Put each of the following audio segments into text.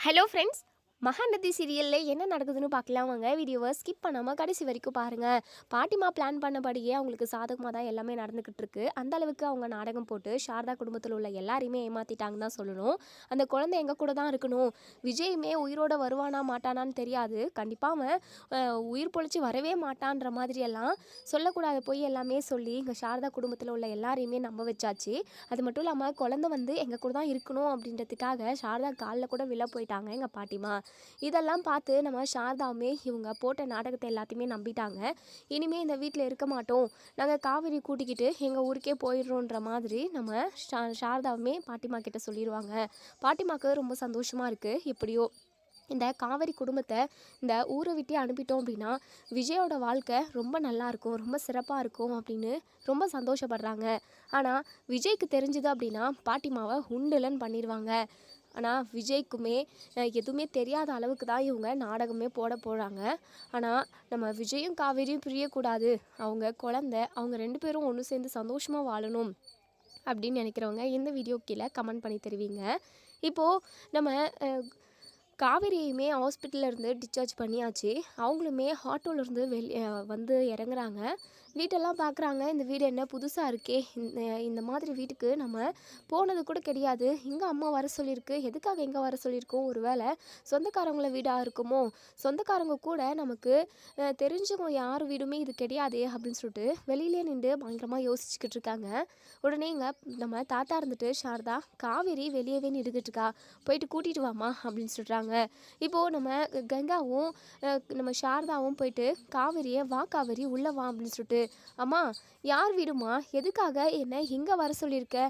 Hello friends. Mahanadi சீரியலில் என்ன நடக்குதுன்னு பார்க்கலாம் வாங்க. வீடியோவை ஸ்கிப் பண்ணாமல் கடைசி வரைக்கும் பாருங்கள். பாட்டிமா பிளான் பண்ணபடியே அவங்களுக்கு சாதகமாக தான் எல்லாமே நடந்துக்கிட்டு இருக்கு. அந்த அளவுக்கு அவங்க நாடகம் போட்டு சாரதா குடும்பத்தில் உள்ள எல்லாரையுமே ஏமாற்றிட்டாங்கன்னு தான் சொல்லணும். அந்த குழந்தை எங்கள் கூட தான் இருக்கணும், விஜயுமே உயிரோட வருவானா மாட்டானான்னு தெரியாது, கண்டிப்பாக அவன் உயிர் பொழைச்சி வரவே மாட்டான்ற மாதிரியெல்லாம் சொல்லக்கூடாத போய் எல்லாமே சொல்லி இங்கே சாரதா குடும்பத்தில் உள்ள எல்லாரையுமே நம்ப வச்சாச்சு. அது மட்டும் இல்லாமல் குழந்தை வந்து எங்கள் கூட தான் இருக்கணும் அப்படின்றதுக்காக சாரதா காலில் கூட விழ போயிட்டாங்க எங்கள் பாட்டிமா. இதெல்லாம் பார்த்து நம்ம சாரதாவுமே இவங்க போட்ட நாடகத்தை எல்லாத்தையுமே நம்பிட்டாங்க. இனிமே இந்த வீட்டில் இருக்க மாட்டோம், நாங்கள் காவேரி கூட்டிக்கிட்டு எங்கள் ஊருக்கே போயிடுறோன்ற மாதிரி நம்ம சாரதாவுமே பாட்டிமா கிட்ட சொல்லிடுவாங்க. பாட்டிமாவுக்கு ரொம்ப சந்தோஷமாக இருக்குது. எப்படியோ இந்த காவேரி குடும்பத்தை இந்த ஊரை விட்டே அனுப்பிட்டோம் அப்படின்னா விஜயோட வாழ்க்கை ரொம்ப நல்லா இருக்கும், ரொம்ப சிறப்பாக இருக்கும் அப்படின்னு ரொம்ப சந்தோஷப்படுறாங்க. ஆனால் விஜய்க்கு தெரிஞ்சுது அப்படின்னா பாட்டிமாவை உண்டுலன்னு பண்ணிடுவாங்க. ஆனால் விஜய்க்குமே எதுவுமே தெரியாத அளவுக்கு தான் இவங்க நாடகமே போட போகிறாங்க. ஆனால் நம்ம விஜயும் காவேரியும் பிரியக்கூடாது, அவங்க குழந்த, அவங்க ரெண்டு பேரும் ஒன்று சேர்ந்து சந்தோஷமாக வாழணும் அப்படின்னு நினைக்கிறவங்க இந்த வீடியோ கீழே கமெண்ட் பண்ணி தருவீங்க. இப்போது நம்ம காவேரியுமே ஹாஸ்பிட்டல்லேருந்து டிஸ்சார்ஜ் பண்ணியாச்சு. அவங்களுமே ஆட்டோலேருந்து வந்து இறங்குறாங்க. வீட்டெல்லாம் பார்க்குறாங்க. இந்த வீடு என்ன புதுசாக இருக்கே, இந்த மாதிரி வீட்டுக்கு நம்ம போனது கூட கிடையாது, இங்கே அம்மா வர சொல்லியிருக்கு, எதுக்காக இங்கே வர சொல்லியிருக்கோம், ஒரு வேளை சொந்தக்காரங்கள வீடாக இருக்குமோ, சொந்தக்காரங்க கூட நமக்கு தெரிஞ்சவங்க யார் வீடுமே இது கிடையாதே அப்படின்னு சொல்லிட்டு வெளியிலே நின்று பயங்கரமாக யோசிச்சுக்கிட்டு இருக்காங்க. உடனே இங்கே நம்ம தாத்தா இருந்துட்டு, சாரதா காவேரி வெளியவே நின்றுக்கிட்டு இருக்கா, போயிட்டு கூட்டிகிட்டு வாமா அப்படின்னு சொல்கிறாங்க. இப்போது நம்ம கங்காவும் நம்ம சாரதாவும் போயிட்டு காவேரியை வா காவேரி உள்ளே வா அப்படின்னு சொல்லிட்டு, அம்மா யார் வீடுமா, எதுக்காக என்ன எங்கே வர சொல்லியிருக்க,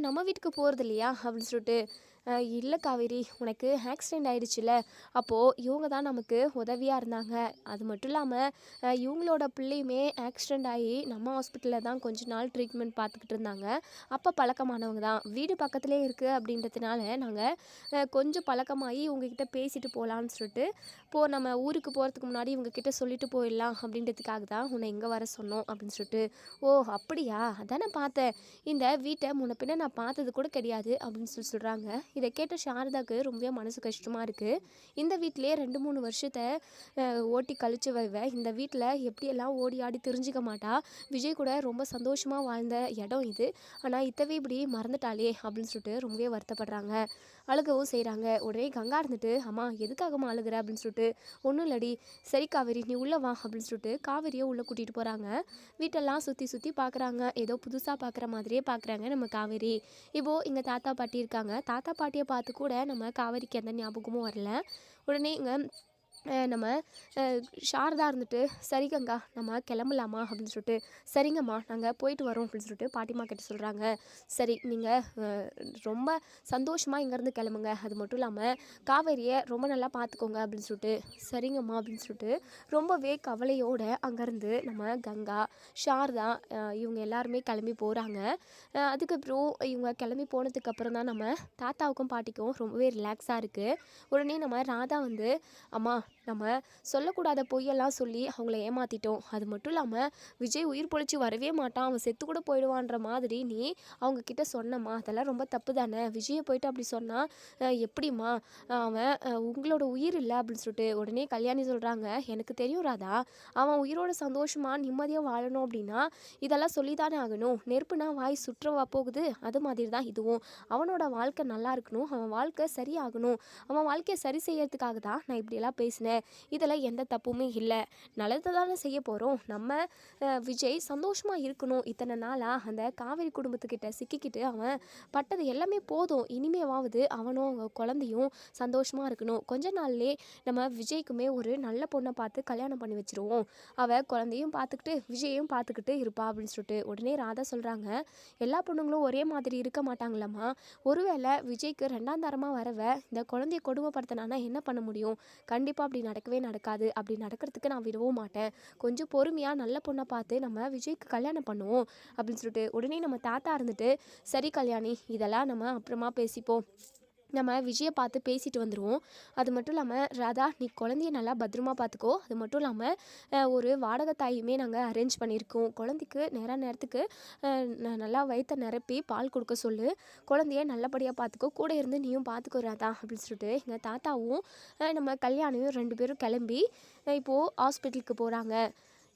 நம்ம வீட்டுக்கு போகிறது இல்லையா அப்படின்னு சொல்லிட்டு, இல்லை காவேரி, உனக்கு ஆக்சிடெண்ட் ஆகிடுச்சுல, அப்போது இவங்க தான் நமக்கு உதவியாக இருந்தாங்க. அது மட்டும் இல்லாமல் இவங்களோட பிள்ளையுமே ஆக்சிடெண்ட் ஆகி நம்ம ஹாஸ்பிட்டலில் தான் கொஞ்ச நாள் ட்ரீட்மெண்ட் பார்த்துக்கிட்டு இருந்தாங்க. அப்போ பழக்கமானவங்க தான், வீடு பக்கத்துலேயே இருக்குது அப்படின்றதுனால நாங்கள் கொஞ்சம் பழக்கமாகி உங்ககிட்ட பேசிட்டு போகலான்னு சொல்லிட்டு நம்ம ஊருக்கு போகிறதுக்கு முன்னாடி இவங்கக்கிட்ட சொல்லிட்டு போயிடலாம் அப்படின்றதுக்காக தான் உன்னை இங்கே வர சொன்னோம் அப்படின்னு சொல்லிட்டு. ஓ அப்படியா, அதானே பார்த்தேன், இந்த வீட்டை முன்ன பின்ன நான் பார்த்தது கூட கிடையாது அப்படின்னு சொல்கிறாங்க. இதை கேட்ட சாரதாக்கு ரொம்பவே மனசு கஷ்டமாக இருக்குது. இந்த வீட்டிலே 2-3 வருஷத்தை ஓட்டி கழிச்சு இந்த வீட்டில் எப்படியெல்லாம் ஓடி ஆடி தெரிஞ்சுக்க மாட்டா, விஜய் கூட ரொம்ப சந்தோஷமாக வாழ்ந்த இடம் இது, ஆனால் இத்தவே இப்படி மறந்துட்டாளே அப்படின்னு சொல்லிட்டு ரொம்பவே வருத்தப்படுறாங்க. அழுகவும் செய்கிறாங்க. உடனே கங்கா இருந்துட்டு, அம்மா எதுக்காகம்மா அழுகிற அப்படின்னு சொல்லிட்டு, ஒன்றும் இல்லடி, சரி காவேரி நீ உள்ளே வா அப்படின்னு சொல்லிட்டு காவேரியை உள்ளே கூட்டிகிட்டு போகிறாங்க. வீட்டெல்லாம் சுற்றி சுற்றி பார்க்குறாங்க. ஏதோ புதுசாக பார்க்குற மாதிரியே பார்க்குறாங்க நம்ம காவேரி. இப்போது இங்கே தாத்தா பாட்டி இருக்காங்க. தாத்தா பாட்டியை பார்த்து கூட நம்ம காவேரிக்கு எந்த ஞாபகமும் வரல. உடனே இங்கே நம்ம சாரதா இருந்துட்டு, சரி கங்கா நம்ம கிளம்பலாமா அப்படின்னு சொல்லிட்டு, சரிங்கம்மா நாங்கள் போயிட்டு வரோம் அப்படின்னு சொல்லிட்டு பாட்டிமா கிட்ட சொல்கிறாங்க. சரி நீங்கள் ரொம்ப சந்தோஷமாக இங்கேருந்து கிளம்புங்க, அது மட்டும் இல்லாமல் காவேரியை ரொம்ப நல்லா பார்த்துக்கோங்க அப்படின்னு சொல்லிட்டு, சரிங்கம்மா அப்படின்னு சொல்லிட்டு ரொம்பவே கவலையோடு அங்கேருந்து நம்ம கங்கா, சாரதா இவங்க எல்லாருமே கிளம்பி போகிறாங்க. அதுக்கப்புறம் இவங்க கிளம்பி போனதுக்கப்புறம் தான் நம்ம தாத்தாவுக்கும் பாட்டிக்கும் ரொம்பவே ரிலாக்ஸாக இருக்குது. உடனே நம்ம ராதா வந்து, அம்மா நம்ம சொல்லக்கூடாத பொய்யெல்லாம் சொல்லி அவங்கள ஏமாற்றிட்டோம், அது மட்டும் இல்லாமல் விஜய் உயிர் பொழைச்சி வரவே மாட்டான், அவன் செத்து கூட போயிடுவான்ற மாதிரி நீ அவங்கக்கிட்ட சொன்னம்மா, அதெல்லாம் ரொம்ப தப்பு தானே, விஜயை போயிட்டு அப்படி சொன்னால் எப்படிம்மா, அவன் உங்களோட உயிர் இல்லை அப்படின்னு சொல்லிட்டு. உடனே கல்யாணி சொல்கிறாங்க, எனக்கு தெரியும் ராதா, அவன் உயிரோட சந்தோஷமாக நிம்மதியாக வாழணும் அப்படின்னா இதெல்லாம் சொல்லி தானே ஆகணும், நெருப்புனா வாய் சுற்றவா போகுது, அது மாதிரி தான் இதுவும், அவனோட வாழ்க்கை நல்லா இருக்கணும், அவன் வாழ்க்கை சரியாகணும், அவன் வாழ்க்கையை சரி செய்யறதுக்காக தான் நான் இப்படியெல்லாம் பேசினேன், இதில் எந்த தப்புமே இல்லை, நல்லது தானே செய்ய போகிறோம், நம்ம விஜய் சந்தோஷமாக இருக்கணும், இத்தனை நாளாக அந்த காவேரி குடும்பத்துக்கிட்ட சிக்கிக்கிட்டு அவன் பட்டது எல்லாமே போதும், இனிமேவாவது அவனும் அவங்க குழந்தையும் சந்தோஷமாக இருக்கணும், கொஞ்ச நாள்லே நம்ம விஜய்க்குமே ஒரு நல்ல பொண்ணை பார்த்து கல்யாணம் பண்ணி வச்சுருவோம், அவள் குழந்தையும் பார்த்துக்கிட்டு விஜயையும் பார்த்துக்கிட்டு இருப்பா அப்படின்னு சொல்லிட்டு. உடனே ராதா சொல்கிறாங்க, எல்லா பொண்ணுங்களும் ஒரே மாதிரி இருக்க மாட்டாங்களம்மா, ஒருவேளை விஜய்க்கு 2ஆம் தரமாக வரவ இந்த குழந்தைய கொடுமைப்படுத்தினானா என்ன பண்ண முடியும், கண்டிப்பாக அப்படி நடக்கவே நடக்காது, அப்படி நடக்கிறதுக்கு நான் விடவும் மாட்டேன், கொஞ்சம் பொறுமையாக நல்ல பொண்ணை பார்த்து நம்ம விஜய்க்கு கல்யாணம் பண்ணுவோம் அப்படின்னு சொல்லிட்டு. உடனே நம்ம தாத்தா இருந்துட்டு, சரி கல்யாணி இதெல்லாம் நம்ம அப்புறமா பேசிப்போம், நம்ம விஜயை பார்த்து பேசிட்டு வந்துடுவோம். அது மட்டும் இல்லாமல் ராதா நீ குழந்தைய நல்லா பத்திரமா பார்த்துக்கோ. அது மட்டும் இல்லாமல் ஒரு வாடகை தாயுமே நாங்கள் அரேஞ்ச் பண்ணியிருக்கோம். குழந்தைக்கு நேரத்துக்கு நல்லா வயிற்ற நிரப்பி பால் கொடுக்க சொல்லு. குழந்தைய நல்லபடியாக பார்த்துக்கோ. கூட இருந்து நீயும் பார்த்துக்கோ ராதா அப்படின்னு சொல்லிட்டு எங்கள் தாத்தாவும் நம்ம கல்யாணியும் 2 பேரும் கிளம்பி இப்போது ஹாஸ்பிட்டலுக்கு போகிறாங்க.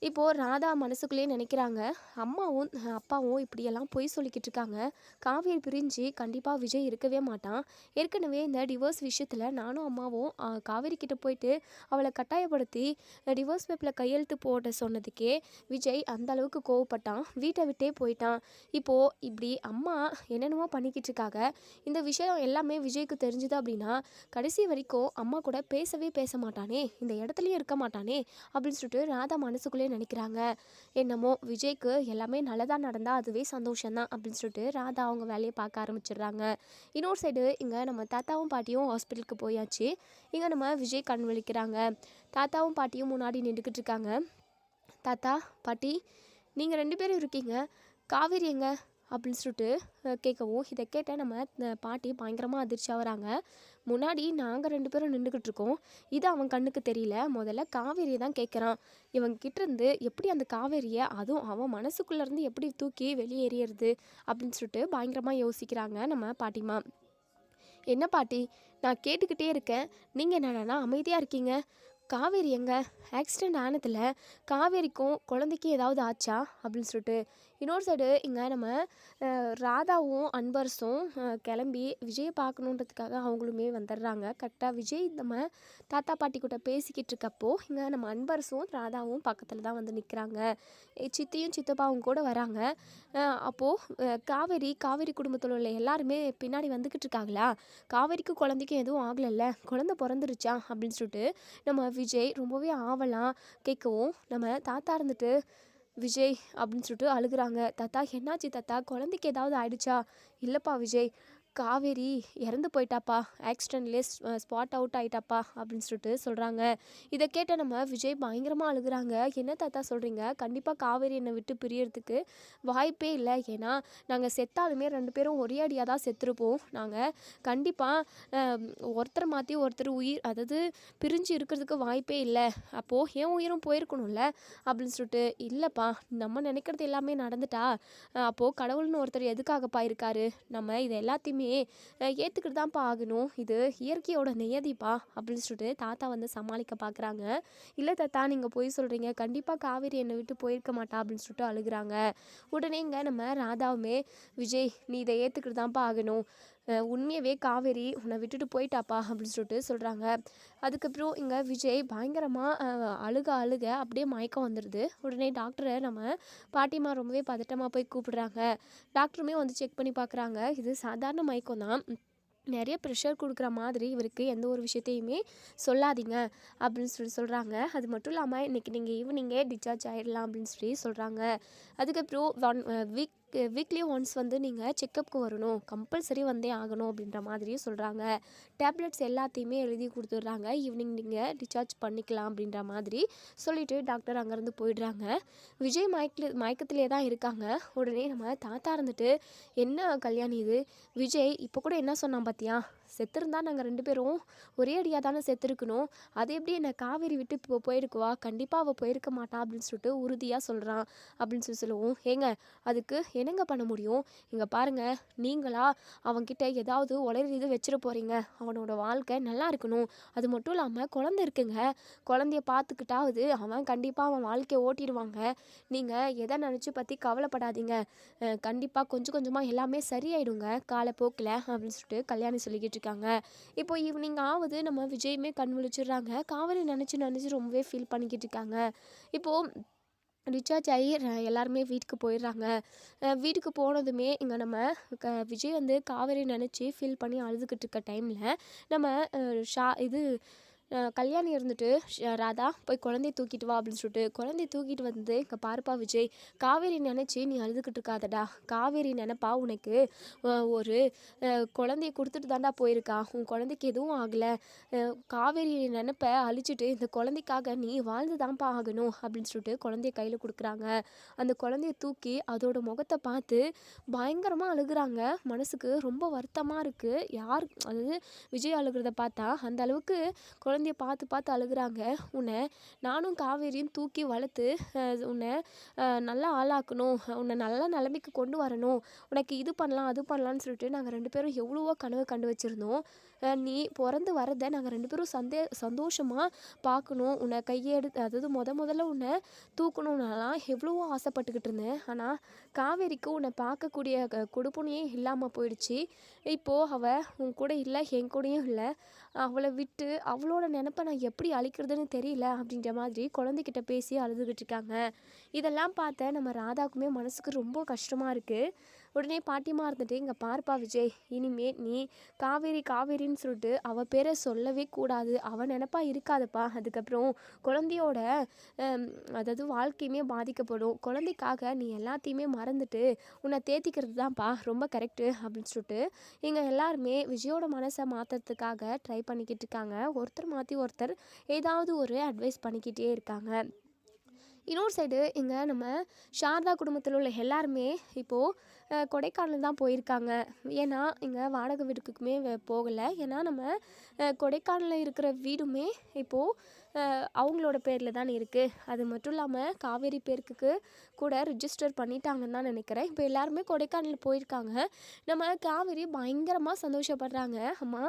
இப்போது ராதா மனசுக்குள்ளேயே நினைக்கிறாங்க, அம்மாவும் அப்பாவும் இப்படியெல்லாம் பொய் சொல்லிக்கிட்டு இருக்காங்க. காவேரி பிரிஞ்சு கண்டிப்பாக விஜய் இருக்கவே மாட்டான். ஏற்கனவே இந்த டிவோர்ஸ் விஷயத்தில் நானும் அம்மாவும் காவேரி கிட்ட போயிட்டு அவளை கட்டாயப்படுத்தி டிவோர்ஸ் பேப்பரில் கையெழுத்து போட சொன்னதுக்கே விஜய் அந்த அளவுக்கு கோவப்பட்டான். வீட்டை விட்டே போயிட்டான். இப்போது இப்படி அம்மா என்னென்னமோ பண்ணிக்கிட்டு இருக்காங்க. இந்த விஷயம் எல்லாமே விஜய்க்கு தெரிஞ்சுது அப்படின்னா கடைசி வரைக்கும் அம்மா கூட பேச மாட்டானே, இந்த இடத்துலையும் இருக்க மாட்டானே அப்படின்னு சொல்லிட்டு ராதா மனசுக்குள்ளே நினைக்கிறாங்க. என்னமோ விஜய்க்கு எல்லாமே நல்லதாக நடந்தால் அதுவே சந்தோஷம்தான் அப்படின்னு சொல்லிட்டு ராதா அவங்க வேலையை பார்க்க ஆரம்பிச்சிடுறாங்க. இன்னொரு சைடு இங்கே நம்ம தாத்தாவும் பாட்டியும் ஹாஸ்பிட்டலுக்கு போயாச்சு. இங்கே நம்ம விஜய் கண் விழிக்கிறாங்க. தாத்தாவும் பாட்டியும் முன்னாடி நின்றுக்கிட்டு இருக்காங்க. தாத்தா பாட்டி நீங்கள் 2 பேரும் இருக்கீங்க, காவேரி எங்க அப்படின்னு சொல்லிட்டு கேட்கவும் இதை கேட்ட நம்ம பாட்டி பயங்கரமாக அதிர்ச்சி ஆகிறாங்க. முன்னாடி நாங்கள் 2 பேரும் நின்றுக்கிட்டு இருக்கோம், இது அவன் கண்ணுக்கு தெரியல. முதல்ல காவேரியை தான் கேட்குறான். இவங்கிட்ட இருந்து எப்படி அந்த காவேரியை அதுவும் அவன் மனசுக்குள்ளேருந்து எப்படி தூக்கி வெளியேறியறது அப்படின்னு சொல்லிட்டு பயங்கரமாக யோசிக்கிறாங்க நம்ம பாட்டிமா. என்ன பாட்டி நான் கேட்டுக்கிட்டே இருக்கேன், நீங்கள் என்னன்னா அமைதியாக இருக்கீங்க. காவேரி எங்க ஆக்சிடெண்ட் ஆனதில் காவேரிக்கும் குழந்தைக்கும் ஏதாவது ஆச்சா அப்படின்னு சொல்லிட்டு இன்னொரு சைடு இங்கே நம்ம ராதாவும் அன்பரசும் கிளம்பி விஜயை பார்க்கணுன்றதுக்காக அவங்களுமே வந்துடுறாங்க. கரெக்டாக விஜய் நம்ம தாத்தா பாட்டி கிட்ட பேசிக்கிட்டு இருக்கப்போ இங்கே நம்ம அன்பரசும் ராதாவும் பக்கத்தில் தான் வந்து நிற்கிறாங்க. சித்தியும் சித்தப்பாவும் கூட வராங்க. அப்போது காவேரி குடும்பத்தில் உள்ள எல்லாருமே பின்னாடி வந்துக்கிட்டு இருக்காங்களா, காவேரிக்கு குழந்தைக்கும் எதுவும் ஆகலைல்ல, குழந்தை பிறந்துருச்சா அப்படின்னு சொல்லிட்டு நம்ம விஜய் ரொம்பவே ஆவலாம் கேட்கவும் நம்ம தாத்தா இருந்துட்டு விஜய் அப்படின்னு சொல்லிட்டு அழுகுறாங்க. தாத்தா என்னாச்சு தாத்தா, குழந்தைக்கு ஏதாவது ஆயிடுச்சா? இல்லைப்பா விஜய், காவேரி இறந்து போயிட்டாப்பா, ஆக்சிடென்ட்லேயே ஸ்பாட் அவுட் ஆகிட்டாப்பா அப்படின்னு சொல்லிட்டு சொல்கிறாங்க. இதை கேட்ட நம்ம விஜய் பயங்கரமாக அழுகுறாங்க. என்ன தாத்தா சொல்கிறீங்க, கண்டிப்பாக காவேரி என்னை விட்டு பிரியறதுக்கு வாய்ப்பே இல்லை. ஏன்னா நாங்கள் செத்தாலுமே 2 பேரும் ஒரே அடியாக தான் செத்துருப்போம். நாங்கள் கண்டிப்பாக ஒருத்தரை மாற்றி ஒருத்தர் உயிர் அதாவது பிரிஞ்சு இருக்கிறதுக்கு வாய்ப்பே இல்லை. அப்போது என் உயிரும் போயிருக்கணும்ல அப்படின்னு சொல்லிட்டு இல்லைப்பா, நம்ம நினைக்கிறது எல்லாமே நடந்துட்டா அப்போது கடவுள்னு ஒருத்தர் எதுக்காகப்பா இருக்காரு, நம்ம இது எல்லாத்தையுமே ஏற்றுக்கிட்டு தான்ப்பா ஆகணும், இது இயற்கையோட நியதிப்பா அப்படின்னு சொல்லிட்டு தாத்தா வந்து சமாளிக்க பார்க்குறாங்க. இல்லை தாத்தா நீங்கள் போய் சொல்கிறீங்க, கண்டிப்பாக காவேரி என்னை விட்டு போயிருக்க மாட்டா அப்படின்னு சொல்லிட்டு அழுகுறாங்க. உடனே இங்கே நம்ம ராதாவுமே விஜய் நீ இதை ஏற்றுக்கிட்டு தான்ப்பா ஆகணும், உண்மையவே காவேரி உன்னை விட்டுட்டு போயிட்டாப்பா அப்படின்னு சொல்லிட்டு சொல்கிறாங்க. அதுக்கப்புறம் இங்கே விஜய் பயங்கரமாக அழுக அப்படியே மயக்கம் வந்துடுது. உடனே டாக்டரை நம்ம பாட்டிமா ரொம்பவே பதட்டமாக போய் கூப்பிடுறாங்க. டாக்டருமே வந்து செக் பண்ணி பார்க்குறாங்க. இது சாதாரண மயக்கம் தான், நிறைய ப்ரெஷர் கொடுக்குற மாதிரி இவருக்கு எந்த ஒரு விஷயத்தையுமே சொல்லாதீங்க அப்படின்னு சொல்கிறாங்க. அது மட்டும் இல்லாமல் இன்றைக்கி நீங்கள் ஈவினிங்கே டிஸ்சார்ஜ் ஆகிடலாம் அப்படின்னு சொல்கிறாங்க. அதுக்கப்புறம் வீக்லி ஒன்ஸ் வந்து நீங்கள் செக்கப்புக்கு வரணும், கம்பல்சரி வந்தே ஆகணும் அப்படின்ற மாதிரி சொல்கிறாங்க. டேப்லெட்ஸ் எல்லாத்தையுமே எழுதி கொடுத்துட்றாங்க. ஈவினிங் நீங்கள் டிஸ்சார்ஜ் பண்ணிக்கலாம் அப்படின்ற மாதிரி சொல்லிவிட்டு டாக்டர் அங்கேருந்து போயிடுறாங்க. விஜய் மயக்கத்திலே தான் இருக்காங்க. உடனே நம்ம தாத்தா இருந்துட்டு என்ன கல்யாணி இது, விஜய் இப்போ கூட என்ன சொன்னான் பார்த்தியா, செத்துருந்தா நாங்கள் 2 பேரும் ஒரே அடியாக தானே செத்துருக்கணும், அது எப்படி என்னை காவேரி விட்டு இப்போ போயிருக்குவா, கண்டிப்பாக அவள் போயிருக்க மாட்டா அப்படின்னு சொல்லிட்டு உறுதியாக சொல்கிறான் அப்படின்னு சொல்லுவோம். ஏங்க அதுக்கு என்னங்க பண்ண முடியும், இங்கே பாருங்கள் நீங்களா அவன்கிட்ட ஏதாவது உளறி வச்சிட போகிறீங்க, அவனோட வாழ்க்கை நல்லா இருக்கணும், அது மட்டும் இல்லாமல் குழந்தை இருக்குங்க, குழந்தைய பார்த்துக்கிட்டாவது அவன் கண்டிப்பாக அவன் வாழ்க்கையை ஓட்டிடுவாங்க, நீங்கள் எதை நினச்சி பற்றி கவலைப்படாதீங்க, கண்டிப்பாக கொஞ்சம் கொஞ்சமாக எல்லாமே சரியாயிடுங்க காலப்போக்கில் அப்படின்னு சொல்லிட்டு கல்யாணி சொல்லிக்கிட்டு இருக்காங்க. இப்போ ஈவினிங் ஆகுது, நம்ம விஜயுமே கண் விழிச்சிடுறாங்க. காவேரி நினச்சி ரொம்பவே ஃபீல் பண்ணிக்கிட்டு இருக்காங்க. இப்போது டிஸ்சார்ஜ் ஆகி எல்லாருமே வீட்டுக்கு போயிடுறாங்க. வீட்டுக்கு போனதுமே இங்கே நம்ம விஜய் வந்து காவேரி நினச்சி ஃபீல் பண்ணி அழுதுகிட்டு இருக்க டைமில் நம்ம இது கல்யாணி இருந்துட்டு ராதா போய் குழந்தைய தூக்கிட்டு வா அப்படின்னு சொல்லிட்டு குழந்தைய தூக்கிட்டு வந்து இங்கே பாருப்பா விஜய், காவேரி நினச்சி நீ அழுதுகிட்டு இருக்காதடா. காவேரி நினைப்பா உனக்கு ஒரு குழந்தைய கொடுத்துட்டு தாண்டா போயிருக்கா. உன் குழந்தைக்கு எதுவும் ஆகலை. காவேரி நினைப்ப அழிச்சிட்டு இந்த குழந்தைக்காக நீ வாழ்ந்து தான்ப்பா ஆகணும் அப்படின்னு சொல்லிட்டு குழந்தைய கையில் கொடுக்குறாங்க. அந்த குழந்தைய தூக்கி அதோட முகத்தை பார்த்து பயங்கரமாக அழுகுறாங்க. மனசுக்கு ரொம்ப வருத்தமாக இருக்குது. அதாவது விஜய் அழுகிறத பார்த்தா அந்த அளவுக்கு குழந்தைய பார்த்து பார்த்து அழுகுறாங்க. உன்னை நானும் காவேரியும் தூக்கி வளர்த்து உன்னை நல்லா ஆளாக்கணும், உன்னை நல்ல நிலைமைக்கு கொண்டு வரணும், உனக்கு இது பண்ணலாம் அது பண்ணலான்னு சொல்லிட்டு நாங்கள் 2 பேரும் எவ்வளவோ கனவு கண்டு வச்சுருந்தோம். நீ பிறந்து வரதை நாங்கள் 2 பேரும் சந்தோஷமாக பார்க்கணும், உன்னை கையெடுத்து அதாவது முதல்ல உன்னை தூக்கணும்னாலாம் எவ்வளவோ ஆசைப்பட்டுக்கிட்டு இருந்தேன். ஆனால் காவேரிக்கு உன்னை பார்க்கக்கூடிய கொடுப்புனையே இல்லாமல் போயிடுச்சு. இப்போது அவள் உன் கூட இல்லை, என் கூடயும் இல்லை. அவளை விட்டு அவளோட நினப்பை நான் எப்படி அழிக்கிறதுன்னு தெரியல அப்படின்ற மாதிரி குழந்தைகிட்ட பேசி அழுதுகிட்டு இருக்காங்க. இதெல்லாம் பார்த்த நம்ம ராதாவுக்குமே மனசுக்கு ரொம்ப கஷ்டமாக இருக்குது. உடனே பாட்டிமா இருந்துட்டு, இங்கே பார்ப்பா விஜய், இனிமே நீ காவேரின்னு சொல்லிட்டு அவள் பேரை சொல்லவே கூடாது. அவள் நினப்பா இருக்காதுப்பா. அதுக்கப்புறம் குழந்தையோட அதாவது வாழ்க்கையுமே பாதிக்கப்படும். குழந்தைக்காக நீ எல்லாத்தையுமே மறந்துட்டு உன்னை தேத்திக்கிறது தான்ப்பா ரொம்ப கரெக்டு அப்படின்னு சொல்லிட்டு இங்கே எல்லாருமே விஜயோட மனசை மாற்றுறதுக்காக ட்ரை பண்ணிக்கிட்டு இருக்காங்க. ஒருத்தர் மாற்றி ஒருத்தர் ஏதாவது ஒரு அட்வைஸ் பண்ணிக்கிட்டே இருக்காங்க. இன்னொரு சைடு இங்கே நம்ம சாரதா குடும்பத்தில் உள்ள எல்லாருமே இப்போது கொடைக்கானல் தான் போயிருக்காங்க. ஏன்னா இங்கே வாடகை வீட்டுக்குமே போகலை. ஏன்னா நம்ம கொடைக்கானலில் இருக்கிற வீடுமே இப்போது அவங்களோட பேரில் தான் இருக்குது. அது மட்டும் இல்லாமல் காவேரி பேருக்கு கூட ரிஜிஸ்டர் பண்ணிட்டாங்கன்னு தான் நினைக்கிறேன். இப்போ எல்லாருமே கொடைக்கானல் போயிருக்காங்க. நம்ம காவேரி பயங்கரமாக சந்தோஷப்படுறாங்க. அம்மா,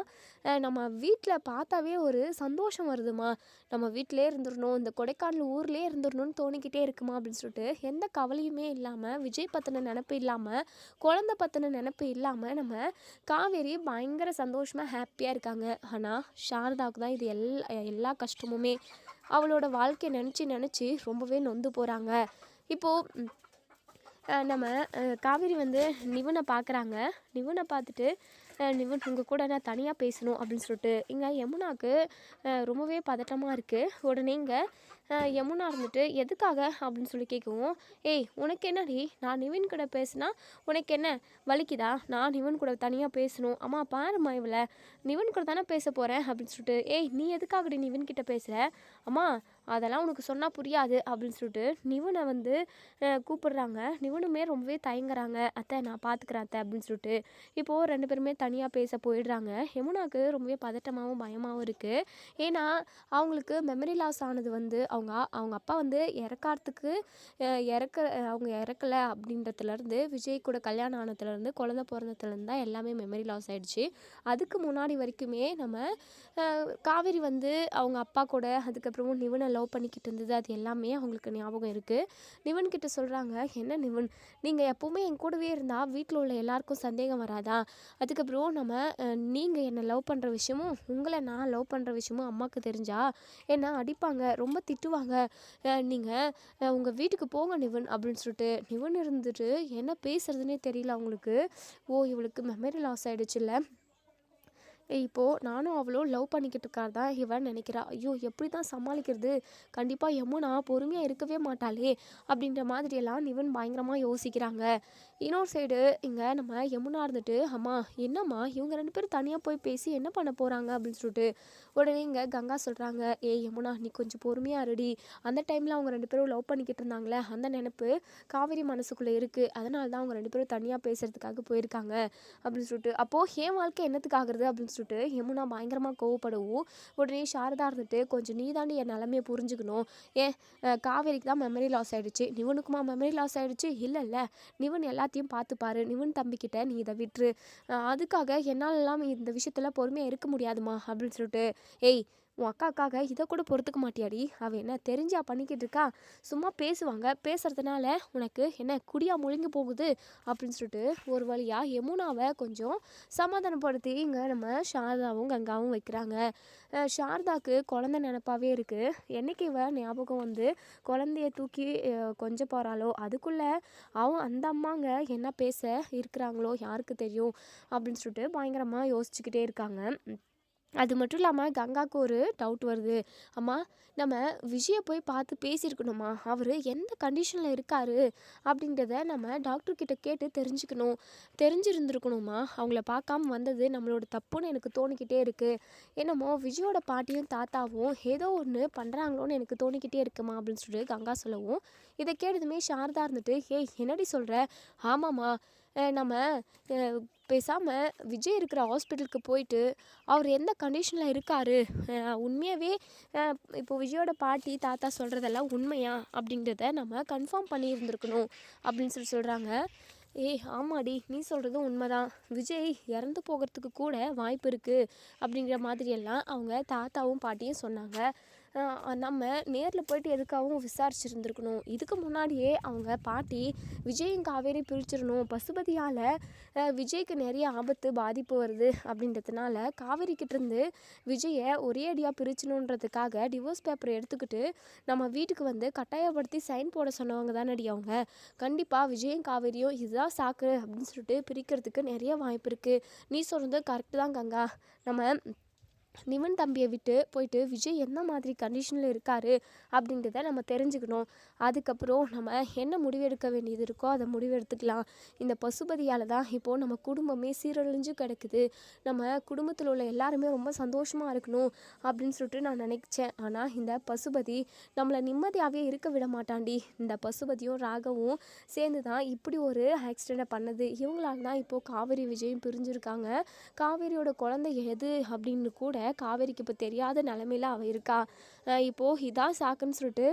நம்ம வீட்டில் பார்த்தாவே ஒரு சந்தோஷம் வருதுமா, நம்ம வீட்டிலே இருந்துடணும், இந்த கொடைக்கானல் ஊர்லேயே இருந்துடணும்னு தோணிக்கிட்டே இருக்குமா அப்படின்னு சொல்லிட்டு எந்த கவலையுமே இல்லாமல், விஜய் பற்றின நினப்பு இல்லாமல், குழந்தை பற்றின நினப்பு இல்லாமல் நம்ம காவேரி பயங்கர சந்தோஷமாக ஹாப்பியாக இருக்காங்க. ஆனால் சாரதாவுக்கு தான் இது எல்லா கஷ்டமுமே. அவளோட வாழ்க்கையை நினச்சி ரொம்பவே நொந்து போகிறாங்க. இப்போது நம்ம காவேரி வந்து நிவனை பார்க்குறாங்க. நிவனை பார்த்துட்டு, நிவன் உங்கள் கூட நான் தனியாக பேசணும் அப்படின்னு சொல்லிட்டு இங்கே யமுனாவுக்கு ரொம்பவே பதட்டமாக இருக்குது. உடனே இங்கே யமுனா இருந்துட்டு, எதுக்காக அப்படின்னு சொல்லி கேட்கவும், ஏய் உனக்கு என்னடி, நான் நிவின் கூட பேசுனா உனக்கு என்ன வலிக்குதா? நான் நிவன் கூட தனியாக பேசணும். அம்மா பாரும்மா, இவளை நிவன் கூட தானே பேச போகிறேன் அப்படின்னு சொல்லிட்டு, ஏய் நீ எதுக்காகடி நிவின் கிட்ட பேசுகிற? அம்மா அதெல்லாம் உனக்கு சொன்னால் புரியாது அப்படின்னு சொல்லிட்டு நிவனை வந்து கூப்பிடுறாங்க. நிவனுமே ரொம்பவே தயங்குறாங்க. அத்தை நான் பார்த்துக்கிறேன் அத்தை அப்படின்னு சொல்லிட்டு இப்போது 2 பேருமே தனியாக பேச போயிடுறாங்க. யமுனாவுக்கு ரொம்பவே பதட்டமாகவும் பயமாகவும் இருக்குது. ஏன்னா அவங்களுக்கு மெமரி லாஸ் ஆனது வந்து அவங்க அப்பா வந்து அவங்க இறக்கலை அப்படின்றதுலேருந்து, விஜய் கூட கல்யாணம் ஆனதுலேருந்து, குழந்தை பிறந்ததுலேருந்து தான் எல்லாமே மெமரி லாஸ் ஆகிடுச்சு. அதுக்கு முன்னாடி வரைக்குமே நம்ம காவேரி வந்து அவங்க அப்பா கூட அதுக்கப்புறமும் நிவனை லவ் பண்ணிக்கிட்டு இருந்தது, அது எல்லாமே அவங்களுக்கு ஞாபகம் இருக்குது. நிவன் கிட்ட சொல்கிறாங்க, என்ன நிவன், நீங்கள் எப்போவுமே என் கூடவே இருந்தால் வீட்டில் உள்ள எல்லாருக்கும் சந்தேகம் வராதா? அதுக்கப்புறம் நீங்கள் என்னை லவ் பண்ணுற விஷயமும் உங்களை நான் லவ் பண்ணுற விஷயமும் அம்மாவுக்கு தெரிஞ்சா என்ன அடிப்பாங்க, ரொம்ப திட்டுவாங்க. நீங்கள் உங்கள் வீட்டுக்கு போங்க நிவன் அப்படின்னு சொல்லிட்டு நிவன் இருந்துட்டு என்ன பேசுறதுன்னே தெரியல அவங்களுக்கு. ஓ இவளுக்கு மெமரி லாஸ் ஆகிடுச்சுல்ல, இப்போது நானும் அவளும் லவ் பண்ணிக்கிட்டு இருக்காரு இவன் நினைக்கிறா. ஐயோ எப்படி தான் சமாளிக்கிறது, கண்டிப்பாக யமுனா பொறுமையாக இருக்கவே மாட்டாளே அப்படின்ற மாதிரியெல்லாம் நிவன் பயங்கரமாக யோசிக்கிறாங்க. இன்னொரு சைடு இங்கே நம்ம யமுனா இருந்துட்டு, அம்மா என்னம்மா இவங்க 2 பேரும் தனியாக போய் பேசி என்ன பண்ண போகிறாங்க அப்படின்னு சொல்லிட்டு உடனே இங்கே கங்கா சொல்கிறாங்க, ஏய் யமுனா நீ கொஞ்சம் பொறுமையாக ரெடி, அந்த டைமில் அவங்க 2 பேரும் லவ் பண்ணிக்கிட்டு இருந்தாங்களே அந்த நினப்பு காவேரி மனசுக்குள்ளே இருக்குது, அதனால தான் அவங்க 2 பேரும் தனியாக பேசுகிறதுக்காக போயிருக்காங்க அப்படின்னு சொல்லிட்டு. அப்போது என் வாழ்க்கை என்னத்துக்கு ஆகுறது அப்படின்னு சொல்லிட்டு யமுனா பயங்கரமாக கோவப்படவும் உடனே சாரதா இருந்துட்டு, கொஞ்சம் நீ தாண்டி என் நிலமையை புரிஞ்சுக்கணும். ஏன் காவேரிக்கு தான் மெமரி லாஸ் ஆகிடுச்சு, நிவனுக்குமா மெமரி லாஸ் ஆகிடுச்சு? இல்லைல்ல, நிவன் எல்லாத்தையும் பார்த்துப்பாரு, நிவன் தம்பிக்கிட்ட நீ இதை விட்டுரு, அதுக்காக என்னாலலாம் இந்த விஷயத்தில் பொறுமையாக இருக்க முடியாதுமா அப்படின்னு சொல்லிட்டு, ஏய் உன் அக்காக்காக இதை கூட பொறுத்துக்க மாட்டியாடி, அவள் என்ன தெரிஞ்சா பண்ணிக்கிட்டு இருக்கா, சும்மா பேசுவாங்க, பேசுகிறதுனால உனக்கு என்ன குடியா முழுங்கி போகுது அப்படின்னு சொல்லிட்டு ஒரு வழியாக யமுனாவை கொஞ்சம் சமாதானப்படுத்தி இங்கே நம்ம சாரதாவும் கங்காவும் வைக்கிறாங்க. சாரதாவுக்கு குழந்தை நினப்பாவே இருக்குது. என்றைக்கு இவ ஞாபகம் வந்து குழந்தைய தூக்கி கொஞ்சம் போகிறாளோ அதுக்குள்ளே அந்த அம்மாங்க என்ன பேச இருக்கிறாங்களோ யாருக்கு தெரியும் அப்படின்னு சொல்லிட்டு பயங்கரமாக யோசிச்சுக்கிட்டே இருக்காங்க. அது மட்டும் இல்லாமல் கங்காவுக்கு ஒரு டவுட் வருது. அம்மா, நம்ம விஜயை போய் பார்த்து பேசியிருக்கணுமா, அவர் எந்த கண்டிஷனில் இருக்காரு அப்படின்றத நம்ம டாக்டர்கிட்ட கேட்டு தெரிஞ்சிருந்துருக்கணுமா. அவங்கள பார்க்காம வந்தது நம்மளோட தப்புன்னு எனக்கு தோணிக்கிட்டே இருக்குது. என்னமோ விஜயோட பாட்டியும் தாத்தாவும் ஏதோ ஒன்று பண்ணுறாங்களோன்னு எனக்கு தோணிக்கிட்டே இருக்குமா அப்படின்னு சொல்லிட்டு கங்கா சொல்லவும், இதை கேட்டதுமே சாரதா இருந்துட்டு, ஏய் என்னடி சொல்கிற? ஆமாம்மா, நம்ம பேசாமல் விஜய் இருக்கிற ஹாஸ்பிட்டலுக்கு போயிட்டு அவர் எந்த கண்டிஷனில் இருக்கார், உண்மையாகவே இப்போ விஜயோட பாட்டி தாத்தா சொல்கிறதெல்லாம் உண்மையா அப்படின்றத நம்ம கன்ஃபார்ம் பண்ணியிருந்துருக்கணும் அப்படின்னு சொல்கிறாங்க. ஏய் ஆமாடி, நீ சொல்கிறதும் உண்மைதான், விஜய் இறந்து போகிறதுக்கு கூட வாய்ப்பு இருக்குது அப்படிங்கிற மாதிரியெல்லாம் அவங்க தாத்தாவும் பாட்டியும் சொன்னாங்க. நம்ம நேரில் போயிட்டு எதுக்காகவும் விசாரிச்சுருந்துருக்கணும். இதுக்கு முன்னாடியே அவங்க பாட்டி விஜயும் காவேரி பிரிச்சிடணும், பசுபதியால் விஜய்க்கு நிறைய ஆபத்து பாதிப்பு வருது அப்படின்றதுனால காவேரிக்கிட்டேருந்து விஜயை ஒரே அடியாக பிரிச்சணுன்றதுக்காக டிவோர்ஸ் பேப்பரை எடுத்துக்கிட்டு நம்ம வீட்டுக்கு வந்து கட்டாயப்படுத்தி சைன் போட சொன்னவங்க தானடி அவங்க. கண்டிப்பாக விஜயும் காவேரியும் இதுதான் சாக்கு அப்படின்னு சொல்லிட்டு பிரிக்கிறதுக்கு நிறைய வாய்ப்பு இருக்குது. நீ சொல்கிறது கரெக்டு தான் கங்கா. நம்ம நிவன் தம்பியை விட்டு போயிட்டு விஜய் என்ன மாதிரி கண்டிஷனில் இருக்கார் அப்படின்றத நம்ம தெரிஞ்சுக்கணும். அதுக்கப்புறம் நம்ம என்ன முடிவெடுக்க வேண்டியது இருக்கோ அதை முடிவெடுத்துக்கலாம். இந்த பசுபதியால் தான் இப்போது நம்ம குடும்பமே சீரழிஞ்சு கிடக்குது. நம்ம குடும்பத்தில் உள்ள எல்லாருமே ரொம்ப சந்தோஷமாக இருக்கணும் அப்படின்னு சொல்லிட்டு நான் நினைச்சேன். ஆனால் இந்த பசுபதி நம்மளை நிம்மதியாகவே இருக்க விட மாட்டாண்டி. இந்த பசுபதியும் ராகவும் சேர்ந்து தான் இப்படி ஒரு ஆக்சிடெண்ட்டை பண்ணது. இவங்களால தான் இப்போது காவேரி விஜயும் பிரிஞ்சுருக்காங்க. காவேரியோட குழந்தை எது அப்படின்னு கூட காவேரிக்கு இப்போ தெரியாத நிலமையில அவள் இருக்கா. இப்போது இதான் சாக்குன்னு சொல்லிட்டு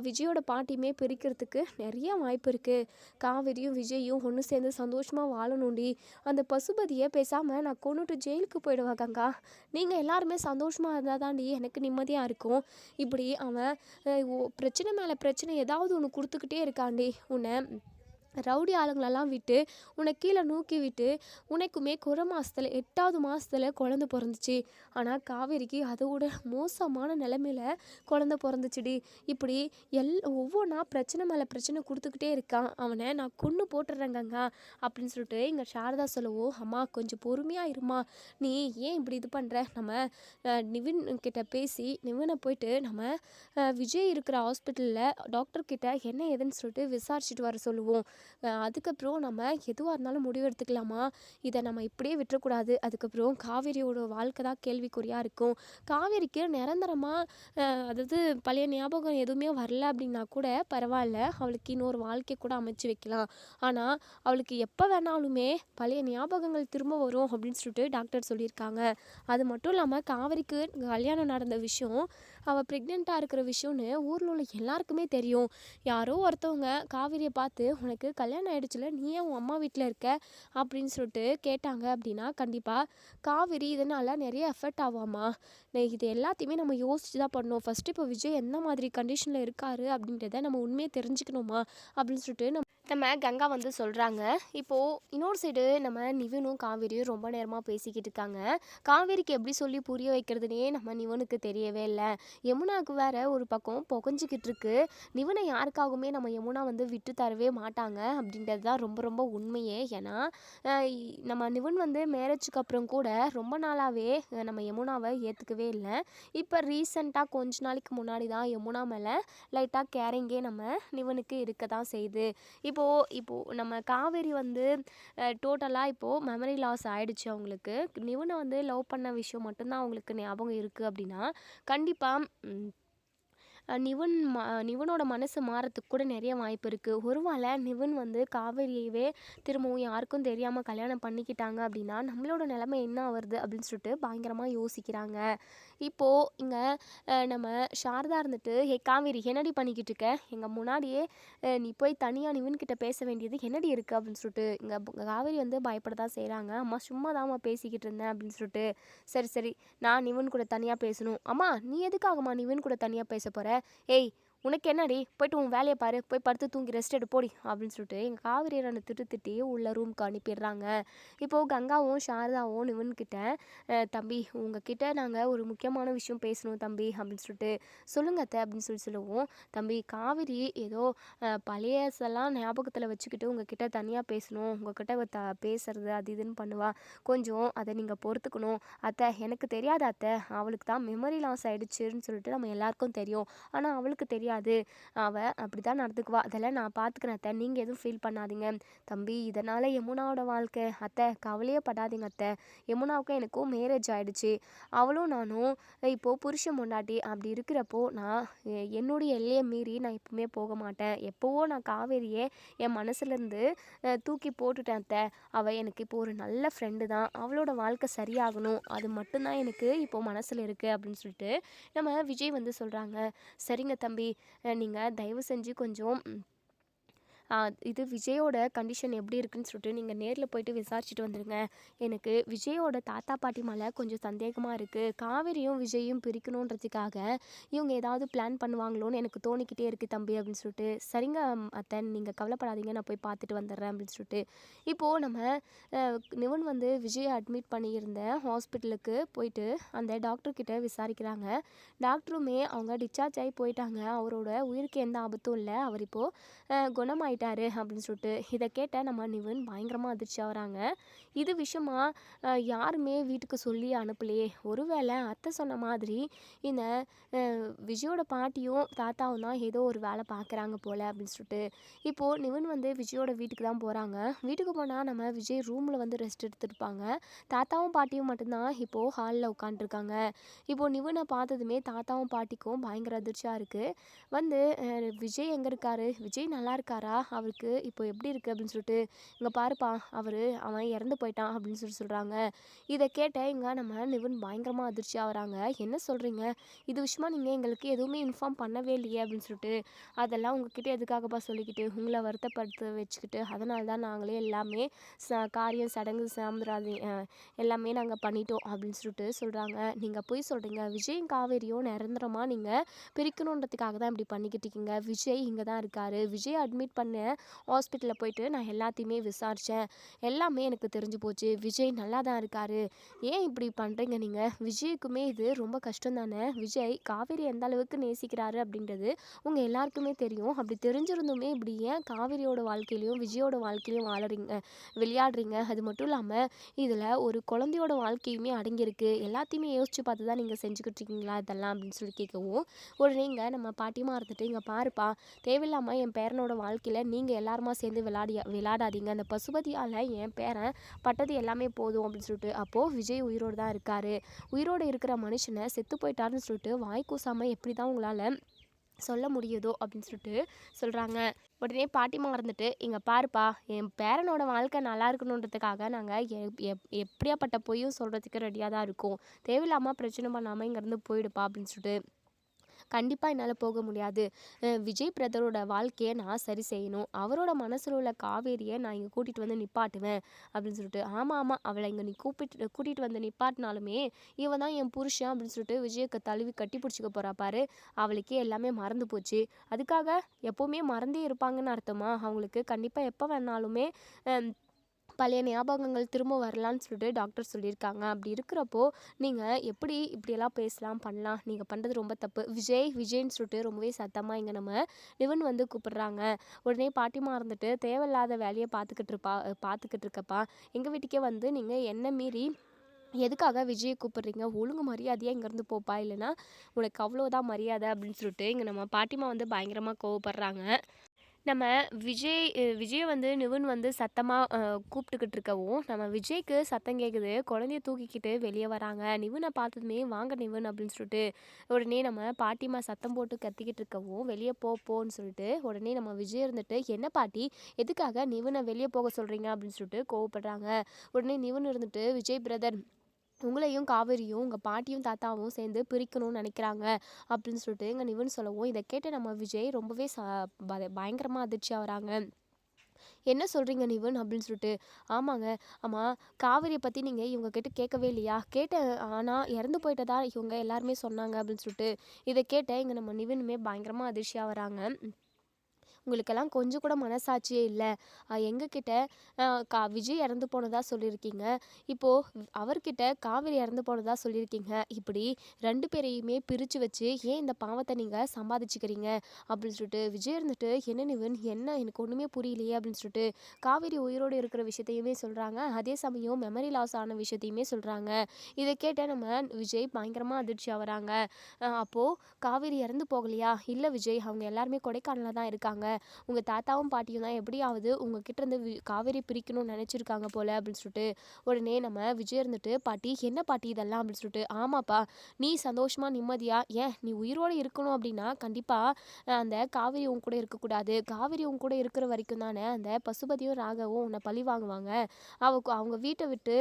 விஜயோட பாட்டியுமே பிரிக்கிறதுக்கு நிறைய வாய்ப்பு இருக்குது. காவேரியும் விஜயும் ஒன்று சேர்ந்து சந்தோஷமாக வாழணுண்டி. அந்த பசுபதியை பேசாமல் நான் கொண்டுட்டு ஜெயிலுக்கு போயிடுவா கங்கா. நீங்கள் எல்லாருமே சந்தோஷமாக இருந்தால் தாண்டி எனக்கு நிம்மதியாக இருக்கும். இப்படி அவன் பிரச்சனை மேலே பிரச்சனை ஏதாவது ஒன்று கொடுத்துக்கிட்டே இருக்காண்டி. உன்னை ரவுடி ஆளுங்களெல்லாம் விட்டு உன்னை கீழே நூக்கி விட்டு உனக்குமே 8வது மாதத்தில் குழந்த பிறந்துச்சு. ஆனால் காவேரிக்கு அதோட மோசமான நிலைமையில குழந்த பிறந்துச்சுடி. இப்படி ஒவ்வொன்றா பிரச்சனை மேலே பிரச்சனை கொடுத்துக்கிட்டே இருக்கான். அவனை நான் கொன்று போட்டுடுறேங்கங்க அப்படின்னு சொல்லிட்டு இங்கே சாரதா சொல்லவும், அம்மா கொஞ்சம் பொறுமையாக இருமா, நீ ஏன் இப்படி இது பண்ணுற? நம்ம நிவின் கிட்ட பேசி நிவினை போயிட்டு நம்ம விஜய் இருக்கிற ஹாஸ்பிட்டலில் டாக்டர்கிட்ட என்ன ஏதுன்னு சொல்லிட்டு விசாரிச்சுட்டு வர சொல்லுவோம். அதுக்கப்புறம் நம்ம எதுவாக இருந்தாலும் முடிவெடுத்துக்கலாமா. இதை நம்ம இப்படியே விட்டுறக்கூடாது. அதுக்கப்புறம் காவேரியோட வாழ்க்கை தான் கேள்விக்குறியாக இருக்கும். காவேரிக்கு நிரந்தரமாக அதாவது பழைய ஞாபகம் எதுவுமே வரல அப்படின்னா கூட பரவாயில்ல, அவளுக்கு இன்னொரு வாழ்க்கை கூட அமைச்சு வைக்கலாம். ஆனால் அவளுக்கு எப்போ வேணாலுமே பழைய ஞாபகங்கள் திரும்ப வரும் அப்படின்னு சொல்லிட்டு டாக்டர் சொல்லியிருக்காங்க. அது மட்டும் இல்லாமல் காவேரிக்கு கல்யாணம் நடந்த விஷயம், அவள் ப்ரெக்னெண்ட்டாக இருக்கிற விஷயம்னு ஊரில் உள்ள எல்லாருக்குமே தெரியும். யாரோ ஒருத்தவங்க காவேரியை பார்த்து உனக்கு கல்யாணம் ஆகிடுச்சுல, நீ ஏன் உன் அம்மா வீட்டில் இருக்க அப்படின்னு சொல்லிட்டு கேட்டாங்க அப்படின்னா கண்டிப்பாக காவேரி இதனால் நிறைய எஃபெக்ட் ஆகாமா. இது எல்லாத்தையுமே நம்ம யோசிச்சு தான் பண்ணோம். ஃபஸ்ட்டு இப்போ விஜய் என்ன மாதிரி கண்டிஷனில் இருக்காரு அப்படின்றத நம்ம உண்மையை தெரிஞ்சுக்கணுமா அப்படின்னு சொல்லிட்டு நம்ம கங்கா வந்து சொல்கிறாங்க. இப்போது இன்னொரு சைடு நம்ம நிவினும் காவேரியும் ரொம்ப நேரமாக பேசிக்கிட்டு இருக்காங்க. காவேரிக்கு எப்படி சொல்லி புரிய வைக்கிறதுனே நம்ம நிவனுக்கு தெரியவே இல்லை. யமுனாவுக்கு வேற ஒரு பக்கம் புகஞ்சிக்கிட்டு இருக்கு. நிவனை யாருக்காகவுமே நம்ம யமுனா வந்து விட்டு தரவே மாட்டாங்க அப்படின்றது தான் ரொம்ப ரொம்ப உண்மையே. ஏன்னா நம்ம நிவன் வந்து மேரேஜுக்கு அப்புறம் கூட ரொம்ப நாளாகவே நம்ம யமுனாவை ஏற்றுக்கவே இல்லை. இப்போ ரீசெண்டாக கொஞ்ச நாளைக்கு முன்னாடி தான் யமுனா மேலே லைட்டாக கேரிங்கே நம்ம நிவனுக்கு இருக்க தான் செய்யுது. இப்போது நம்ம காவேரி வந்து டோட்டலாக இப்போது மெமரி லாஸ் ஆகிடுச்சு அவங்களுக்கு. நிவனை வந்து லவ் பண்ண விஷயம் மட்டும்தான் அவங்களுக்கு ஞாபகம் இருக்குது அப்படின்னா கண்டிப்பாக நிவனோட மனசு மாறத்துக்கு கூட நிறைய வாய்ப்பு இருக்குது. ஒருவேளை நிவன் வந்து காவேரியவே திரும்பவும் யாருக்கும் தெரியாமல் கல்யாணம் பண்ணிக்கிட்டாங்க அப்படின்னா நம்மளோட நிலைமை என்ன வருது அப்படின்னு சொல்லிட்டு பயங்கரமாக யோசிக்கிறாங்க. இப்போது இங்கே நம்ம சாரதா இருந்துட்டு, ஹே காவேரி என்னடி பண்ணிக்கிட்டு இருக்க, எங்கள் முன்னாடியே நீ போய் தனியாக நிவன்கிட்ட பேச வேண்டியது என்னடி இருக்குது அப்படின்னு சொல்லிட்டு இங்கே காவேரி வந்து பயப்பட தான் செய்கிறாங்க. அம்மா சும்மா தான்மா பேசிக்கிட்டு இருந்தேன் அப்படின்னு சொல்லிட்டு, சரி நான் நிவன் கூட தனியாக பேசணும். அம்மா நீ எதுக்காகம்மா நிவன் கூட தனியாக பேச போகிற? ஏய் உனக்கு என்னடி போயிட்டு உன் வேலையை பாரு, போய் படுத்து தூங்கி ரெஸ்ட் எடு போடி அப்படின்னு சொல்லிட்டு எங்கள் காவிரியை ரெண்டு திட்டி உள்ள ரூமுக்கு அனுப்பிடுறாங்க. இப்போது கங்காவும் சாரதாவும் நிவன்கிட்ட தம்பி உங்ககிட்ட நாங்கள் ஒரு முக்கியமான விஷயம் பேசணும் தம்பி அப்படின்னு சொல்லிட்டு சொல்லுங்க அத்தை அப்படின்னு சொல்லுவோம். தம்பி காவிரி ஏதோ பழையசெல்லாம் ஞாபகத்தில் வச்சுக்கிட்டு உங்ககிட்ட தனியாக பேசணும், உங்ககிட்ட பேசுறது அது இதுன்னு பண்ணுவா, கொஞ்சம் அதை நீங்கள் பொறுத்துக்கணும் அத்தை. எனக்கு தெரியாது அத்தை, அவளுக்கு தான் மெமரி லாஸ் ஆகிடுச்சுன்னு சொல்லிட்டு நம்ம எல்லாருக்கும் தெரியும், ஆனால் அவளுக்கு தெரியாது, அவள் அப்படி தான் நடந்துக்குவா, அதெல்லாம் நான் பார்த்துக்கிறேன் அத்தை, நீங்கள் எதுவும் ஃபீல் பண்ணாதீங்க தம்பி. இதனால் யமுனாவோட வாழ்க்கை அத்தை கவலையே படாதீங்க அத்தை, யமுனாவுக்கும் எனக்கும் மேரேஜ் ஆகிடுச்சு, அவளும் நானும் இப்போது புருஷன் பொண்டாட்டி, அப்படி இருக்கிறப்போ நான் என்னுடைய எல்லையை மீறி நான் எப்பவுமே போக மாட்டேன், எப்போவோ நான் காவேரியை என் மனசுலேருந்து தூக்கி போட்டுட்டேன் அத்தை, அவள் எனக்கு இப்போ ஒரு நல்ல ஃப்ரெண்டு தான், அவளோட வாழ்க்கை சரியாகணும் அது மட்டும்தான் எனக்கு இப்போது மனசில் இருக்குது அப்படின்னு சொல்லிட்டு நம்ம விஜய் வந்து சொல்கிறாங்க. சரிங்க தம்பி, நீங்கள் தயவு செஞ்சு கொஞ்சம் இது விஜயோட கண்டிஷன் எப்படி இருக்குன்னு சொல்லிட்டு நீங்கள் நேரில் போயிட்டு விசாரிச்சுட்டு வந்துடுங்க. எனக்கு விஜயோட தாத்தா பாட்டி மேலே கொஞ்சம் சந்தேகமாக இருக்குது, காவேரியும் விஜயும் பிரிக்கணுன்றதுக்காக இவங்க ஏதாவது பிளான் பண்ணுவாங்களோன்னு எனக்கு தோணிக்கிட்டே இருக்குது தம்பி அப்படின்னு சொல்லிட்டு. சரிங்க அத்தை, நீங்கள் கவலைப்படாதீங்க, நான் போய் பார்த்துட்டு வந்துடுறேன் அப்படின்னு சொல்லிட்டு இப்போது நம்ம நிவன் வந்து விஜயை அட்மிட் பண்ணியிருந்த ஹாஸ்பிட்டலுக்கு போயிட்டு அந்த டாக்டர்கிட்ட விசாரிக்கிறாங்க. டாக்டருமே அவங்க டிஸ்சார்ஜ் ஆகி போயிட்டாங்க, அவரோட உயிருக்கு எந்த ஆபத்தும் இல்லை, அவர் இப்போது குணமாயிட்டாரு அப்படின்னு சொல்லிட்டு. இதை கேட்ட நம்ம நிவன் பயங்கரமாக அதிர்ச்சி ஆகுறாங்க. இது விஷயமா யாருமே வீட்டுக்கு சொல்லி அனுப்பலையே, ஒருவேளை அத்தை சொன்ன மாதிரி இந்த விஜயோட பாட்டியும் தாத்தாவும் தான் ஏதோ ஒரு வேலை பார்க்குறாங்க போல் அப்படின்னு சொல்லிட்டு இப்போது நிவன் வந்து விஜயோட வீட்டுக்கு தான் போகிறாங்க. வீட்டுக்கு போனால் நம்ம விஜய் ரூமில் வந்து ரெஸ்ட் எடுத்துருப்பாங்க, தாத்தாவும் பாட்டியும் மட்டும்தான் இப்போது ஹாலில் உட்காந்துருக்காங்க. இப்போது நிவனை பார்த்ததுமே தாத்தாவும் பாட்டிக்கும் பயங்கர அதிர்ச்சியாக இருக்குது. வந்து விஜய் எங்கே இருக்காரு, விஜய் நல்லா இருக்காரா, அவருக்கு இப்போ எப்படி இருக்குது அப்படின்னு சொல்லிட்டு, இங்கே பாருப்பா அவன் இறந்து போயிட்டான் அப்படின்னு சொல்கிறாங்க. இதை கேட்ட இங்கே நம்ம நிவன் பயங்கரமாக அதிர்ச்சி ஆகுறாங்க. என்ன சொல்கிறீங்க, இது விஷயமா நீங்கள் எங்களுக்கு எதுவுமே இன்ஃபார்ம் பண்ணவே இல்லையே அப்படின்னு சொல்லிட்டு. அதெல்லாம் உங்ககிட்ட எதுக்காகப்பா சொல்லிக்கிட்டு உங்களை வருத்தப்படுத்த வச்சுக்கிட்டு, அதனால தான் நாங்களே எல்லாமே காரியம் சடங்கு சாம்பிராதி எல்லாமே நாங்கள் பண்ணிட்டோம் அப்படின்னு சொல்லிட்டு சொல்கிறாங்க. நீங்கள் போய் சொல்கிறீங்க, விஜயும் காவேரியும் நிரந்தரமாக நீங்கள் பிரிக்கணுன்றதுக்காக தான் இப்படி பண்ணிக்கிட்டு இருக்கீங்க. விஜய் இங்கே தான் இருக்கார், விஜய் அட்மிட் பண்ண ஹாஸ்பிட்டலில் போயிட்டு நான் எல்லாத்தையுமே விசாரித்தேன், எல்லாமே எனக்கு தெரிஞ்சு போச்சு, விஜய் நல்லா தான் இருக்கார், ஏன் இப்படி பண்ணுறீங்க நீங்கள், விஜய்க்குமே இது ரொம்ப கஷ்டம் தானே, விஜய் காவேரி எந்த அளவுக்கு நேசிக்கிறாரு அப்படின்றது உங்கள் எல்லாருக்குமே தெரியும், அப்படி தெரிஞ்சிருந்துமே இப்படி ஏன் காவேரியோட வாழ்க்கையிலையும் விஜயோட வாழ்க்கையிலையும் விளையாடுறீங்க, அது மட்டும் இல்லாமல் இதில் ஒரு குழந்தையோட வாழ்க்கையுமே அடங்கியிருக்கு, எல்லாத்தையுமே யோசிச்சு பார்த்து தான் நீங்கள் செஞ்சுக்கிட்டு இருக்கீங்களா இதெல்லாம் அப்படின்னு சொல்லி கேட்கவும், உடனே இங்கே நம்ம பாட்டியமாக இருந்துட்டு, இங்கே பாருப்பா தேவையில்லாமல் என் பேரனோட வாழ்க்கையில் நீங்கள் எல்லாருமா சேர்ந்து விளையாடாதீங்க, அந்த பசுபதியால் என் பேரன் பட்டது எல்லாமே போதும் அப்படின்னு சொல்லிட்டு. அப்போது விஜய் உயிரோடு தான் இருக்கார், உயிரோடு இருக்கிற மனுஷனை செத்து போயிட்டாருன்னு சொல்லிட்டு வாய் கூசாமல் எப்படி தான் உங்களால் சொல்ல முடியுதோ அப்படின்னு சொல்லிட்டு சொல்கிறாங்க. உடனே பாட்டிமா இருந்துட்டு, இங்கே பாருப்பா என் பேரனோட வாழ்க்கை நல்லா இருக்கணுன்றதுக்காக நாங்கள் எப்படியாப்பட்ட பொய்யும் சொல்கிறதுக்கு ரெடியாக தான் இருக்கோம், தேவையில்லாமல் பிரச்சனை பண்ணாமல் இங்கேருந்து போயிடுப்பா அப்படின்னு சொல்லிட்டு. கண்டிப்பாக என்னால் போக முடியாது, விஜய் பிரதரோட வாழ்க்கையை நான் சரி செய்யணும், அவரோட மனசில் உள்ள காவேரியை நான் இங்கே கூட்டிகிட்டு வந்து நிப்பாட்டுவேன் அப்படின்னு சொல்லிட்டு. ஆமாம் அவளை இங்கே நீ கூட்டிகிட்டு வந்து நிப்பாட்டினாலுமே இவன் தான் என் புருஷன் அப்படின்னு சொல்லிட்டு விஜய்க்கு தழுவி கட்டி பிடிச்சிக்க போகிறா பாரு, அவளுக்கே எல்லாமே மறந்து போச்சு, அதுக்காக எப்போவுமே மறந்தே இருப்பாங்கன்னு அர்த்தமா, அவங்களுக்கு கண்டிப்பாக எப்போ வேணாலுமே பழைய ஞாபகங்கள் திரும்ப வரலான்னு சொல்லிட்டு டாக்டர் சொல்லியிருக்காங்க. அப்படி இருக்கிறப்போ நீங்கள் எப்படி இப்படியெல்லாம் பேசலாம் பண்ணலாம், நீங்கள் பண்ணுறது ரொம்ப தப்பு, விஜய்ன்னு சொல்லிட்டு ரொம்பவே சத்தமாக இங்கே நம்ம நிவன் வந்து கூப்பிடுறாங்க. உடனே பாட்டிமா இருந்துட்டு, தேவையில்லாத வேலையை பார்த்துக்கிட்டு இருக்கப்பா, எங்கள் வீட்டுக்கே வந்து நீங்கள் என்ன மீறி எதுக்காக விஜயை கூப்பிடுறீங்க, ஒழுங்கு மரியாதையாக இங்கேருந்து போப்பா, இல்லைனா உனக்கு அவ்வளோதான் மரியாதை அப்படின்னு சொல்லிட்டு இங்கே நம்ம பாட்டிமா வந்து பயங்கரமாக கோவப்படுறாங்க. நம்ம விஜய் வந்து நிவன் வந்து சத்தமாக கூப்பிட்டுக்கிட்டு இருக்கவும், நம்ம விஜய்க்கு சத்தம் கேட்குது, குழந்தைய தூக்கிக்கிட்டு வெளியே வராங்க. நிவனை பார்த்ததுமே வாங்க நிவன் அப்படின்னு சொல்லிட்டு உடனே நம்ம பாட்டிமா சத்தம் போட்டு கத்திக்கிட்டு இருக்கவும், வெளியே போன்னு சொல்லிட்டு உடனே நம்ம விஜய் இருந்துட்டு, என்ன பாட்டி எதுக்காக நிவனை வெளியே போக சொல்கிறீங்க அப்படின்னு சொல்லிட்டு கோவப்படுறாங்க. உடனே நிவன் இருந்துட்டு, விஜய் பிரதர் உங்களையும் காவேரியும் உங்கள் பாட்டியும் தாத்தாவும் சேர்ந்து பிரிக்கணும்னு நினைக்கிறாங்க அப்படின்னு சொல்லிட்டு எங்கள் நிவன் சொல்லவும், இதை கேட்டு நம்ம விஜய் ரொம்பவே பயங்கரமாக அதிர்ச்சி ஆகுறாங்க. என்ன சொல்கிறீங்க நிவன் அப்படின்னு சொல்லிட்டு. ஆமாங்க. ஆமாம், காவேரியை பற்றி நீங்கள் இவங்க கிட்ட கேட்கவே இல்லையா? கேட்டேன், ஆனால் இறந்து போயிட்டதா இவங்க எல்லாருமே சொன்னாங்க அப்படின்னு சொல்லிட்டு. இதை கேட்ட இங்கே நம்ம நிவனுமே பயங்கரமாக அதிர்ச்சியாக வராங்க. உங்களுக்கெல்லாம் கொஞ்சம் கூட மனசாட்சியே இல்லை. எங்ககிட்ட விஜய் இறந்து போனதா சொல்லியிருக்கீங்க. இப்போது அவர்கிட்ட காவேரி இறந்து போனதா சொல்லியிருக்கீங்க. இப்படி 2 பேரையுமே பிரித்து வச்சு ஏன் இந்த பாவத்தை நீங்கள் சம்பாதிச்சுக்கிறீங்க அப்படின்னு சொல்லிட்டு விஜய் இருந்துட்டு, என்ன நிவன் என்ன எனக்கு ஒன்றுமே புரியலையே அப்படின்னு சொல்லிட்டு காவேரி உயிரோடு இருக்கிற விஷயத்தையுமே சொல்கிறாங்க. அதே சமயம் மெமரி லாஸ் ஆன விஷயத்தையுமே சொல்கிறாங்க. இதை கேட்ட நம்ம விஜய் பயங்கரமாக அதிர்ச்சி ஆகுறாங்க. அப்போது காவேரி இறந்து போகலையா? இல்லை விஜய், அவங்க எல்லாருமே கொடைக்கானலில் தான் இருக்காங்க. உங்கள் தாத்தாவும் பாட்டியும் தான் எப்படியாவது உங்ககிட்ட இருந்து காவேரி பிரிக்கணும்னு நினச்சிருக்காங்க போல அப்படின்னு சொல்லிட்டு. உடனே நம்ம விஜய் இருந்துட்டு, பாட்டி என்ன பாட்டி இதெல்லாம் அப்படின்னு சொல்லிட்டு. ஆமாப்பா, நீ சந்தோஷமாக நிம்மதியாக ஏன் நீ உயிரோடு இருக்கணும் அப்படின்னா கண்டிப்பாக அந்த காவேரி உன் கூட இருக்கக்கூடாது. காவேரி உன் கூட இருக்கிற வரைக்கும் தானே அந்த பசுபதியும் ராகவும் உன்னை பழி வாங்குவாங்க. அவங்க வீட்டை விட்டு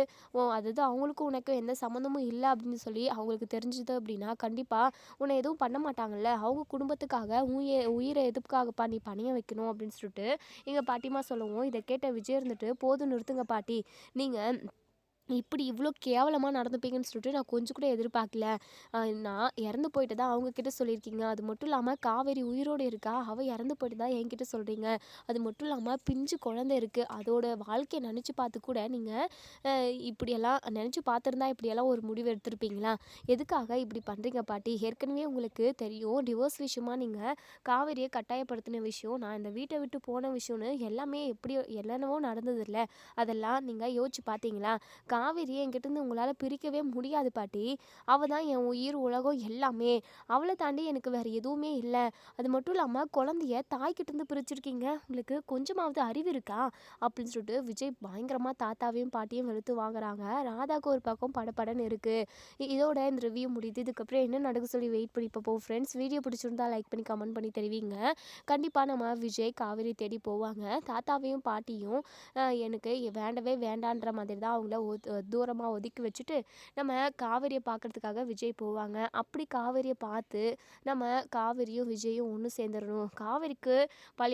அதாவது அவங்களுக்கும் உனக்கும் எந்த சம்மந்தமும் இல்லை அப்படின்னு சொல்லி அவங்களுக்கு தெரிஞ்சுது அப்படின்னா கண்டிப்பாக உன்னை எதுவும் பண்ண மாட்டாங்கல்ல. அவங்க குடும்பத்துக்காக உயிரை எதுக்காகப்பா நீ பணைய வைக்கணும் அப்படின்னு சொல்லிட்டு எங்கள் பாட்டிமா சொல்லவும், இதை கேட்ட விஜய் இருந்துட்டு, போதும் நிறுத்துங்க பாட்டி, நீங்கள் இப்படி இவ்வளோ கேவலமாக நடந்துப்பீங்கன்னு சொல்லிட்டு நான் கொஞ்சம் கூட எதிர்பார்க்கல. நான் இறந்து போயிட்டு தான் அவங்கக்கிட்ட சொல்லியிருக்கீங்க. அது மட்டும் இல்லாமல் காவேரி உயிரோடு இருக்கா, அவள் இறந்து போயிட்டு தான் என்கிட்ட சொல்கிறீங்க. அது மட்டும் இல்லாமல் பிஞ்சு குழந்தை இருக்குது, அதோட வாழ்க்கையை நினச்சி பார்த்து கூட நீங்கள் இப்படியெல்லாம் நினச்சி பார்த்துருந்தா இப்படியெல்லாம் ஒரு முடிவு எடுத்திருப்பீங்களா? எதுக்காக இப்படி பண்ணுறீங்க பாட்டி? ஏற்கனவே உங்களுக்கு தெரியும் டிவோர்ஸ் விஷயமா நீங்கள் காவேரியை கட்டாயப்படுத்தின விஷயம், நான் இந்த வீட்டை விட்டு போன விஷயம்னு எல்லாமே எப்படி என்னென்னவோ நடந்ததில்ல. அதெல்லாம் நீங்கள் யோசிச்சு பார்த்தீங்களா? காவேரியை என்கிட்டேருந்து உங்களால் பிரிக்கவே முடியாது பாட்டி. அவள் தான் என் உயிர், உலகம் எல்லாமே. அவளை தாண்டி எனக்கு வேறு எதுவுமே இல்லை. அது மட்டும் இல்லாமல் குழந்தைய தாய்கிட்டேருந்து பிரிச்சிருக்கீங்க. உங்களுக்கு கொஞ்சமாவது அறிவு இருக்கா? அப்படின்னு சொல்லிட்டு விஜய் பயங்கரமாக தாத்தாவையும் பாட்டியும் வெளுத்து வாங்குறாங்க. ராதாக்கு ஒரு பக்கம் படபடன்னு இருக்குது. இதோட இந்த ரிவ்யூ முடியுது. இதுக்கப்புறம் என்ன நடக்க சொல்லி வெயிட் பண்ணி பார்ப்போம் ஃப்ரெண்ட்ஸ். வீடியோ பிடிச்சிருந்தா லைக் பண்ணி கமெண்ட் பண்ணி தெரிவிங்க. கண்டிப்பாக நம்ம விஜய் காவேரி தேடி போவாங்க. தாத்தாவையும் பாட்டியும் எனக்கு வேண்டவே வேண்டான்ற மாதிரி தான் அவங்கள தூரமாக ஒதுக்கி வச்சுட்டு நம்ம காவேரியை பார்க்குறதுக்காக விஜய் போவாங்க. அப்படி காவேரியை பார்த்து நம்ம காவேரியும் விஜயும் ஒன்று சேர்ந்துடணும். காவேரிக்கு பழைய